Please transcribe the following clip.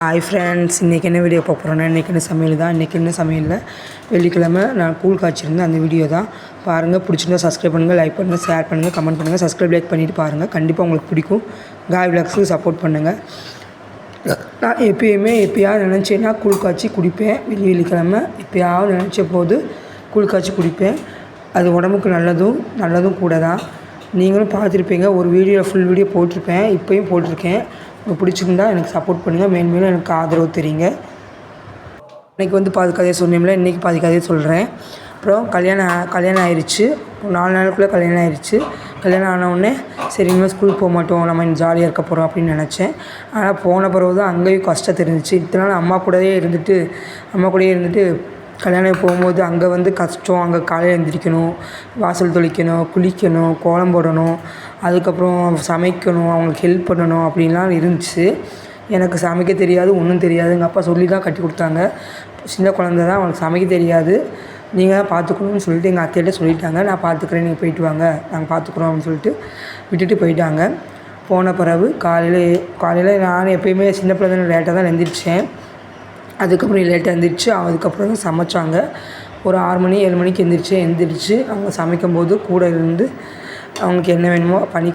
Hi friends, இன்றைக்கி என்ன video பார்க்க போகிறோன்னா இன்றைக்கி என்ன சமையல் தான். இன்றைக்கி என்ன சமையலில் வெள்ளிக்கிழமை நான் கூழ் காய்ச்சிருந்தேன். அந்த வீடியோ தான் பாருங்கள். பிடிச்சிருந்தா சப்ஸ்கிரைப் பண்ணுங்கள், லைக் பண்ணுங்கள், ஷேர் பண்ணுங்கள், கமெண்ட் பண்ணுங்கள். சப்ஸ்கிரைப் லைக் பண்ணிவிட்டு பாருங்கள். கண்டிப்பாக உங்களுக்கு பிடிக்கும். காய் விளாக்ஸுக்கு சப்போர்ட் பண்ணுங்கள். நான் எப்போயாவது நினச்சேன்னா கூழ் காய்ச்சி குடிப்பேன். வெள்ளிக்கிழமை எப்போயாவது நினச்ச போது கூழ் காய்ச்சி குடிப்பேன். அது உடம்புக்கு நல்லதும் கூட தான். நீங்களும் பார்த்துருப்பீங்க. ஒரு வீடியோ ஃபுல் வீடியோ போட்டிருப்பேன், இப்போயும் போட்டிருக்கேன். உங்களுக்கு பிடிச்சிருந்தா எனக்கு சப்போர்ட் பண்ணுங்கள். மேலும் எனக்கு ஆதரவு தெரியுங்க. இன்றைக்கி பாதி கதையை சொன்னீங்களா, இன்றைக்கி பாதி கதையை சொல்கிறேன். அப்புறம் கல்யாணம் ஆயிடுச்சு. 4 நாளுக்குள்ளே கல்யாணம் ஆயிடுச்சு. கல்யாணம் ஆனவுடனே சரி இனிமேல் ஸ்கூலுக்கு போக மாட்டோம், நம்ம ஜாலியாக இருக்க போகிறோம் அப்படின்னு நினச்சேன். ஆனால் போன பிறகு தான் அங்கேயும் கஷ்டம் தெரிஞ்சிச்சு. இத்தனை நாள் அம்மா கூடயே இருந்துட்டு கல்யாணம் போகும்போது அங்கே கஷ்டம். அங்கே காலையில் எழுந்திரிக்கணும், வாசல் தொளிக்கணும், குளிக்கணும், கோலம் போடணும், அதுக்கப்புறம் சமைக்கணும், அவங்களுக்கு ஹெல்ப் பண்ணணும் அப்படின்லாம் இருந்துச்சு. எனக்கு சமைக்க தெரியாது, ஒன்றும் தெரியாது. எங்கள் அப்பா சொல்லி தான் கட்டி கொடுத்தாங்க. சின்ன குழந்த தான், அவங்களுக்கு சமைக்க தெரியாது, நீங்கள் தான் பார்த்துக்கணும்னு சொல்லிட்டு எங்கள் அத்தையிட்ட சொல்லிட்டாங்க. நான் பார்த்துக்குறேன், நீங்கள் போயிட்டு வாங்க, நாங்கள் பார்த்துக்குறோம் அப்படின்னு சொல்லிட்டு விட்டுட்டு போயிட்டாங்க. போன பிறகு காலையில் நான் எப்போயுமே சின்ன பிள்ளை லேட்டாக தான் எழுந்திரிச்சேன். அதுக்கப்புறம் லேட்டாக எழுந்திரிச்சு அதுக்கப்புறம் தான் சமைச்சாங்க. ஒரு 6 மணி 7 மணிக்கு எழுந்திரிச்சு அவங்க சமைக்கும்போது கூட இருந்து அவங்களுக்கு என்ன வேணுமோ பண்ணி